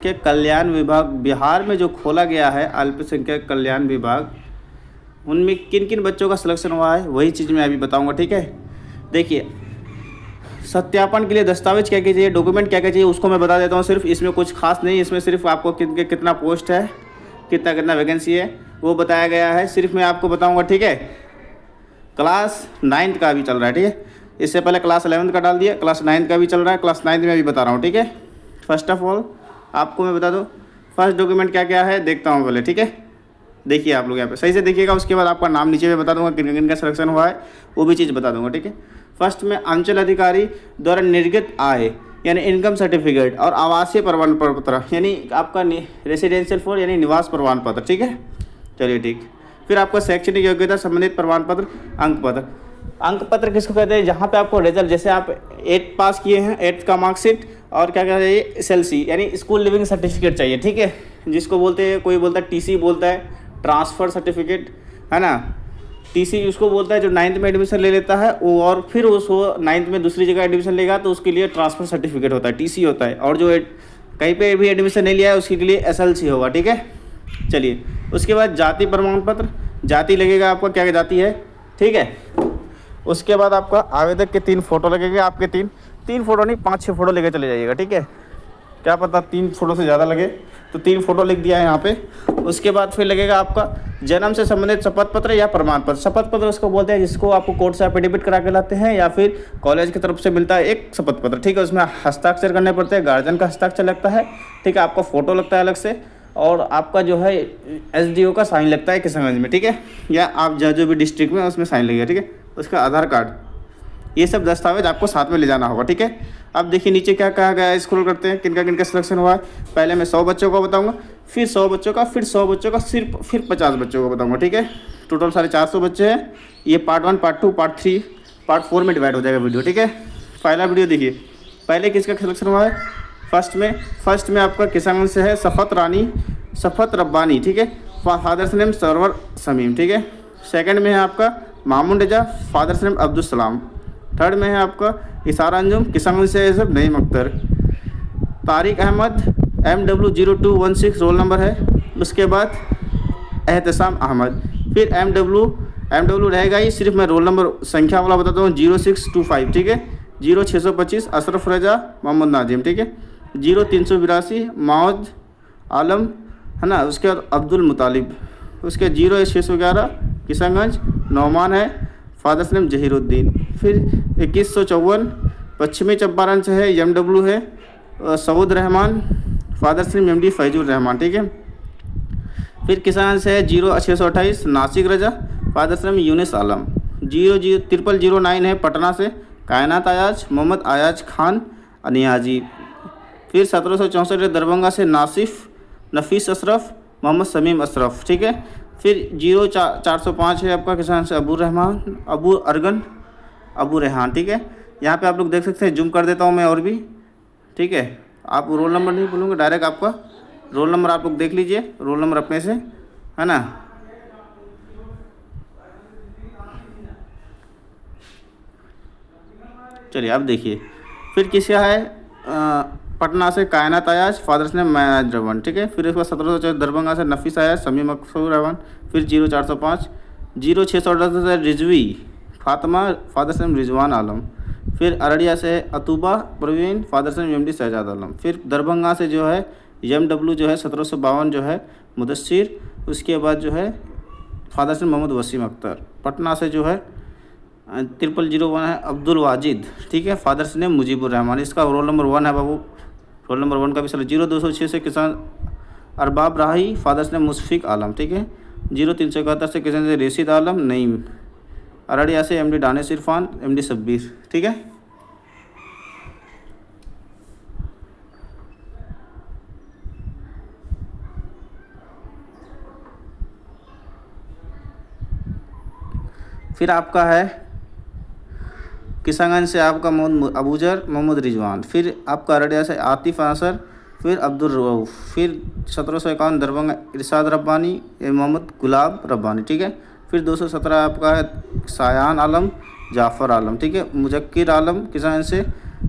अल्पसंख्यक कल्याण विभाग बिहार में जो खोला गया है, अल्पसंख्यक कल्याण विभाग, उनमें किन किन बच्चों का सिलेक्शन हुआ है वही चीज़ मैं अभी बताऊंगा। ठीक है, देखिए सत्यापन के लिए दस्तावेज क्या क्या चाहिए, डॉक्यूमेंट क्या क्या चाहिए उसको मैं बता देता हूँ। सिर्फ इसमें कुछ खास नहीं, इसमें सिर्फ आपको कितना पोस्ट है, कितना कितना वैकेंसी है वो बताया गया है, सिर्फ मैं आपको बताऊँगा। ठीक है, क्लास 9th का भी चल रहा है। ठीक है, इससे पहले क्लास 11th का डाल दिया, क्लास 9th का भी चल रहा है, क्लास 9th में भी बता रहा हूँ। ठीक है, फर्स्ट ऑफ ऑल आपको मैं बता दूँ फर्स्ट डॉक्यूमेंट क्या क्या है, देखता हूँ पहले। ठीक है, देखिए आप लोग यहाँ पे सही से देखिएगा, उसके बाद आपका नाम नीचे में बता दूंगा किन किन का सिलेक्शन हुआ है वो भी चीज़ बता दूंगा। ठीक है, फर्स्ट में अंचल अधिकारी द्वारा निर्गत आय यानी इनकम सर्टिफिकेट और आवासीय प्रमाण पत्र यानी आपका रेसिडेंशियल फॉर यानी निवास प्रमाण पत्र। ठीक है, चलिए ठीक। फिर आपका शैक्षणिक योग्यता संबंधित प्रमाण पत्र, अंक पत्र। अंक पत्र किसको कहते हैं, जहाँ पे आपको रिजल्ट, जैसे आप 8th पास किए हैं, 8th का मार्कशीट और क्या कहते हैं SLC यानी स्कूल लिविंग सर्टिफिकेट चाहिए। ठीक है, जिसको बोलते हैं, कोई बोलता है TC बोलता है, ट्रांसफ़र सर्टिफिकेट है ना, TC उसको बोलता है जो 9th में एडमिशन ले लेता है वो, और फिर उसको 9th में दूसरी जगह एडमिशन लेगा तो उसके लिए ट्रांसफ़र सर्टिफिकेट होता है, TC होता है, और जो कहीं पे भी एडमिशन नहीं लिया है उसके लिए SLC होगा। ठीक है, चलिए उसके बाद जाति प्रमाण पत्र, जाति लगेगा आपका क्या जाति है। ठीक है, उसके बाद आपका आवेदक के 3 फोटो लगेंगे, आपके तीन फोटो नहीं 5-6 फोटो लेके चले जाइएगा। ठीक है, क्या पता 3 फोटो से ज़्यादा लगे, तो 3 फोटो लिख दिया है यहाँ पे। उसके बाद फिर लगेगा आपका जन्म से संबंधित शपथ पत्र या प्रमाण पत्र। शपथ पत्र उसको बोलते हैं जिसको आपको कोर्ट से एफिडेविट करा के लाते हैं या फिर कॉलेज की तरफ से मिलता है एक शपथ पत्र। ठीक है, उसमें हस्ताक्षर करने पड़ते हैं, गार्जियन का हस्ताक्षर लगता है। ठीक है, आपका फ़ोटो लगता है अलग से, और आपका जो है SDO का साइन लगता है किशनगंज में। ठीक है, या आप जो भी डिस्ट्रिक्ट में उसमें साइन लगेगा। ठीक है, उसका आधार कार्ड, ये सब दस्तावेज आपको साथ में ले जाना होगा। ठीक है, अब देखिए नीचे क्या कहा गया है, स्क्रॉल करते हैं किनका किनका सिलेक्शन हुआ है। पहले मैं 100 बच्चों को बताऊंगा, फिर 100 बच्चों का, फिर 100 बच्चों का, फिर 50 बच्चों को बताऊंगा। ठीक है, टोटल 450 बच्चे हैं। ये पार्ट 1, पार्ट 2, पार्ट 3, पार्ट 4 में डिवाइड हो जाएगा वीडियो। ठीक है, पहला वीडियो देखिए, पहले किसका सिलेक्शन हुआ है। फर्स्ट में आपका किशनगंज से है सफ़त रब्बानी। ठीक है, फादर्स नेम सरवर समीम। ठीक है, सेकंड में है आपका मामून रजा, father's name Abdul Salam. Third में है आपका इशारा अंजुम, किशनगंज से सब Naeem Akhtar. Tariq Ahmed MW 0216 roll number है। उसके बाद एहतसाम अहमद, फिर MW रहेगा ही, सिर्फ मैं रोल नंबर संख्या वाला बताता हूँ 0625। ठीक है, 0625 अशरफ रजा मोहम्मद नाजिम। ठीक है, 0382 माउद आलम है ना। उसके बाद अब्दुल मुतालिब, उसके 0611 किशनगंज नौमान है, फादर्स नेम जहीरुद्दीन। फिर 2154 पश्चिमी चंपारण से है, MW है Saud Rahman, fathers name MD Faizur Rahman. ठीक है, फिर किशनगंज से है 0628 नासिक रजा, फादर्स नेम यूनिस आलम। 0009 है पटना से कायनात अयाज मोहम्मद अयाज खान अनियाजी। फिर 1764 दरभंगा से नफीस अशरफ मोहम्मद समीम अशरफ। ठीक है, फिर 0405 है आपका किशनगंज से अबू रेहान। ठीक है, यहाँ पे आप लोग देख सकते हैं, जूम कर देता हूँ मैं और भी। ठीक है, आप रोल नंबर नहीं बोलूँगा, डायरेक्ट आपका रोल नंबर आप लोग देख लीजिए, रोल नंबर अपने से है ना। चलिए अब देखिए, फिर किसका है पटना से कायनात अयाज, फादर्स नेम मैनाज रवन। ठीक है, फिर इसके बाद 1704 दरभंगा से नफीस अयाज समीम अकसर रवन। फिर 0405 0618 से रिजवी फातिमा, फादर्स नेम रिजवान आलम। फिर अररिया से Atuba Parveen, father's name MD Shahzad Alam. फिर दरभंगा से जो है MW जो है 1752 जो है मुदस्सिर। उसके बाद जो है फादर्स नेम मोहम्मद वसीम अख्तर। पटना से जो है 0001 है अब्दुल वाजिद। ठीक है, फादर्स नेम मुजीबुर रहमान। इसका रोल नंबर 1 है बाबू, रोल नंबर 1 का भी चलो। 0206 से किसान अरबाब राही, फादर्स नेम मुशफिक आलम। ठीक है, 0371 से किसान से रेशिद आलम नईम। अररिया से MD दानिश इरफान, MD शब्बीर। ठीक है, फिर आपका है किशनगंज से आपका मोहम्मद अबूजर मोहम्मद रिजवान। फिर आपका अररिया से आतिफ आसर, फिर अब्दुल रऊफ़। फिर 1751 दरभंगा इरशाद रब्बानी मोहम्मद गुलाब रब्बानी। ठीक है, फिर 217 आपका है सायान आलम जाफ़र आलम। ठीक है, मुजक्किर आलम किसान से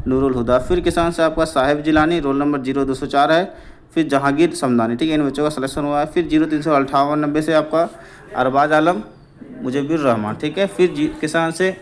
नूरुल हुदा। फिर किसान से आपका साहिब जिलानी, रोल नंबर 0204 है। फिर जहांगीर समदानी, ठीक है, इन बच्चों का सिलेक्शन हुआ है। फिर 0358 से आपका अरबाज आलम मुजब्बिर रहमान, ठीक है। फिर किसान से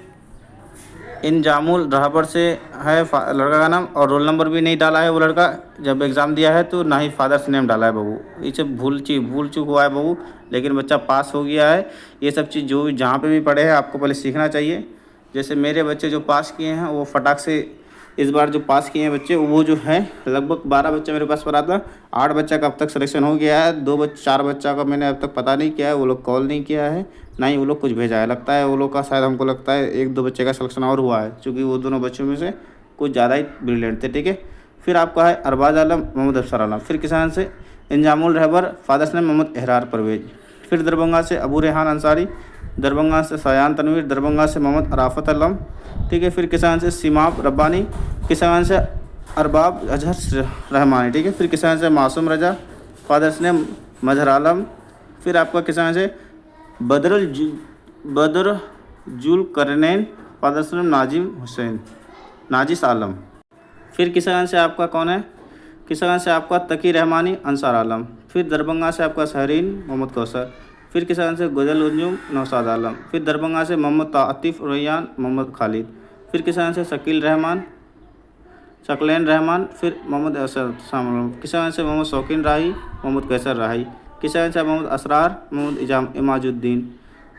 इंजामुल रहबर से है लड़का का नाम, और रोल नंबर भी नहीं डाला है वो लड़का, जब एग्ज़ाम दिया है तो ना ही फादर्स नेम डाला है बबू। इसे भूल चूक हुआ है बबू, लेकिन बच्चा पास हो गया है। ये सब चीज़ जो जहाँ पे भी पढ़े हैं आपको पहले सीखना चाहिए। जैसे मेरे बच्चे जो पास किए हैं वो फटाक से इस बार जो पास किए हैं बच्चे, वो जो है लगभग 12 बच्चा मेरे पास पढ़ा था। 8 बच्चा का अब तक सिलेक्शन हो गया है। 4 बच्चा का मैंने अब तक पता नहीं किया है, वो लोग कॉल नहीं किया है, ना ही वो लोग कुछ भेजा है। लगता है वो लोग का शायद, हमको लगता है 1-2 बच्चे का सिलेक्शन और हुआ है, क्योंकि वो दोनों बच्चों में से कुछ ज़्यादा ही ब्रिलियंट थे, ठीक है। फिर आपका है अरबाज आलम मोहम्मद अफसर आलम। फिर किसान से इंजामुल रहबर, फादर्स नेम मोहम्मद एहरार परवेज। फिर दरभंगा से अबू रेहान अंसारी, दरभंगा से सयान तनवीर, दरभंगा से मोहम्मद अराफत आलम, ठीक है। फिर किसान से सिमाब रब्बानी, किसान से अरबाब अजहर रहमानी, ठीक है। फिर किसान से मासूम रजा, फादर्स नेम मजहर आलम। फिर आपका किसान से बदरजुल करनैन, फादर्स नेम नाजिस आलम। फिर किसान से आपका कौन है, किसान से आपका तकी रहमानी अंसार आलम। फिर दरभंगा से आपका सहरीन मोहम्मद कौसर। फिर किसान से गुजल उन्जुम नौसाद आलम। फिर दरभंगा से मोहम्मद तातिफ रैयान मोहम्मद खालिद। फिर किसान से शकलैन रहमान। फिर मोहम्मद असद शाम। किसान से मोहम्मद शौकीन राही मोहम्मद कैसर राही। किसान से मोहम्मद असरार मोहम्मद इमाजुद्दीन।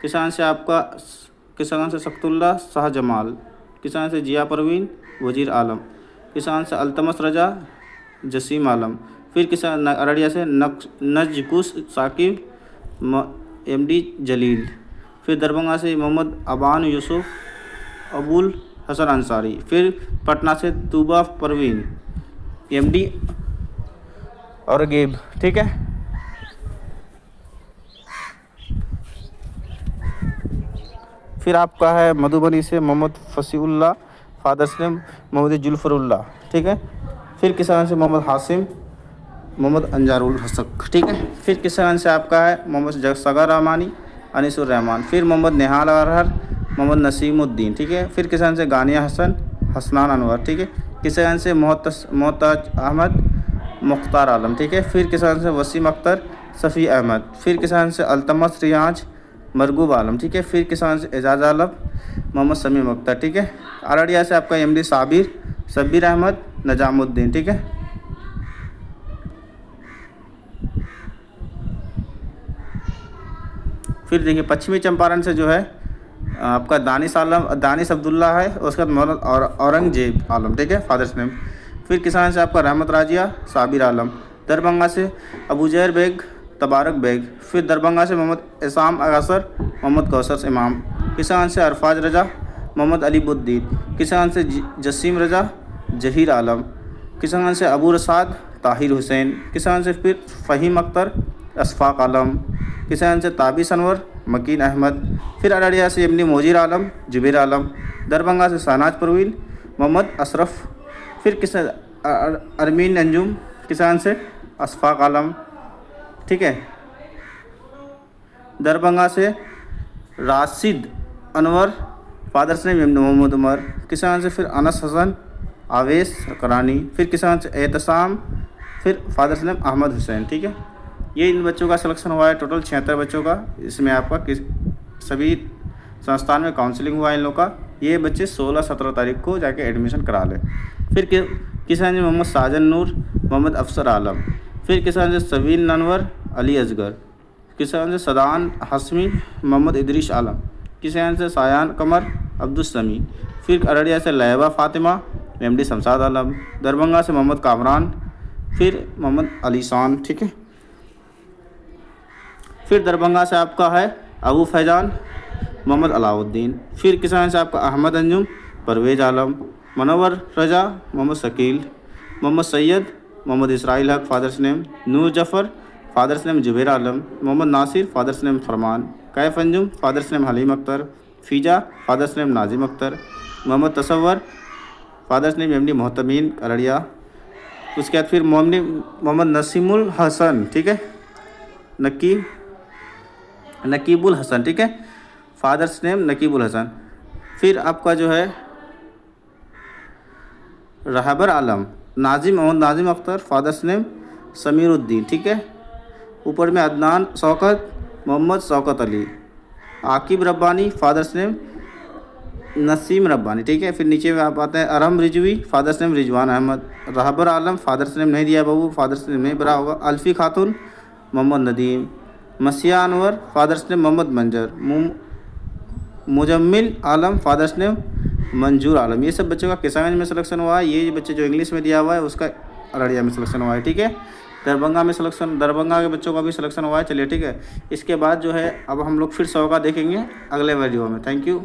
किसान से शक्तुल्ला शाह जमाल। किसान से जिया परवीन वजीर आलम। किसान से अल्तमस रजा जसीम आलम। फिर किसान अररिया से नजकुश साकिब MD जलील। फिर दरभंगा से मोहम्मद अबान यूसुफ अबुल हसन अंसारी। फिर पटना से तूबा परवीन MD औरगेब, ठीक है। फिर आपका है मधुबनी से मोहम्मद फसीउल्लाह, फादर्स नेम मोहम्मद जुल्फरुल्लाह, ठीक है। फिर किसान से मोहम्मद हासिम मोहम्मद अंजारुल हसक, ठीक है। फिर किसान से आपका है मोहम्मद सगर रहमानी अनीसुर रहमान। फिर मोहम्मद नेहाल अरहर मोहम्मद नसीमुद्दीन, ठीक है। फिर किसान से गानिया हसन हसनान अनवर, ठीक है। किसान से मोहताज अहमद मुख्तार आलम, ठीक है। फिर किसान से वसीम अख्तर सफ़ी अहमद। फिर किसान से अल्तमस रियाज मरगूब आलम, ठीक है। फिर किसान से एजाज आलम मोहम्मद समीम अख्तर, ठीक है। अररिया से आपका MD शब्बीर अहमद नजामुद्दीन, ठीक है। फिर देखिए पश्चिमी चंपारण से जो है आपका दानिश अब्दुल्ला है, उसके बाद मोहम्मद औरंगजेब आलम, ठीक है, फादर्स नेम। फिर किसान से आपका रहमत राजिया साबिर आलम। दरभंगा से अबूजैर बेग तबारक बेग। फिर दरभंगा से मोहम्मद एसाम अगासर मोहम्मद कौसर इमाम। किसान से अरफाज रजा मोहम्मद अलीबुद्दीन। किसान से जसीम रजा जहीर आलम। किसान से अबू रसाद ताहिर हुसैन। किसान से फिर फ़हीम अख्तर अशफाक आलम। किसान से ताबिस अनवर मकीन अहमद। फिर अररिया से MD मोजीर आलम जुबैर आलम। दरभंगा से शहनाज परवीन मोहम्मद अशरफ। फिर किसान अरमीन अंजुम। किसान से अशफाक आलम, ठीक है। दरभंगा से राशिद अनवर, फादर्स नेम मोहम्मद उमर। किसान से फिर अनस हसन आवेश करानी। फिर किसान से एहतसाम, फिर फादर्स नेम अहमद हुसैन, ठीक है। ये इन बच्चों का सिलेक्शन हुआ है, टोटल 76 बच्चों का। इसमें आपका सभी संस्थान में काउंसलिंग हुआ है इन लोग का। ये बच्चे 16-17 तारीख को जाके एडमिशन करा लें। फिर किसान से मोहम्मद साजन नूर मोहम्मद अफसर आलम। फिर किसान से सवीन अनवर अली असगर। किसान से सदान हसमी मोहम्मद इदरीश आलम। किसान से सायान कमर अब्दुल समी। फिर अररिया से लैबा फातिमा MD शमशाद आलम। दरभंगा से मोहम्मद कामरान, फिर मोहम्मद अलीसान, ठीक है। फिर दरभंगा से आपका है अबू फैजान मोहम्मद अलाउद्दीन। फिर किसान से आपका Ahmad Anjum Parvez Alam. Manwar Raza Mohammad Shakeel. Mohammad Syed Mohammad Israil Haq, father's name Noor Zafar, father's name Zubair Alam. Mohammad Nasir, father's name Farman. Kaif Anjum, father's name Haleem Akhtar. Fiza, father's name Nazim Akhtar. Mohammad Tasawwar, father's name MD Mohtamin Araria. उसके बाद फिर मोहम्मद नसीमुल हसन, ठीक है, नकीबुल हसन, ठीक है, फादर्स नेम नकीबुल हसन। फिर आपका जो है रहबर आलम, मोहम्मद नाजिम अख्तर, फादर्स नेम समीरुद्दीन, ठीक है। ऊपर में अदनान शौकत, मोहम्मद शौकत अली, आकिब रब्बानी, फादर्स नेम नसीम रब्बानी, ठीक है। फिर नीचे में आप आते हैं अरहम रिजवी, फादर्स नेम रिजवान अहमद, रहबर आलम, फादर्स नेम नहीं दिया बाबू, फादर्स नेम नहीं भरा होगा, अल्फ़ी खातून, मोहम्मद नदीम, मसिया अनवर, फादर्स नेम मोहम्मद मंजर, मुजम्मिल आलम, फादर्स नेम मंजूर आलम। ये सब बच्चों का किसानगंज में सिलेक्शन हुआ है। ये बच्चे जो इंग्लिश में दिया हुआ है उसका अररिया में सिलेक्शन हुआ है, ठीक है। दरभंगा में सिलेक्शन, दरभंगा के बच्चों का भी सिलेक्शन हुआ है। चलिए ठीक है, इसके बाद जो है अब हम लोग फिर 100 का देखेंगे अगले वीडियो में। Thank you.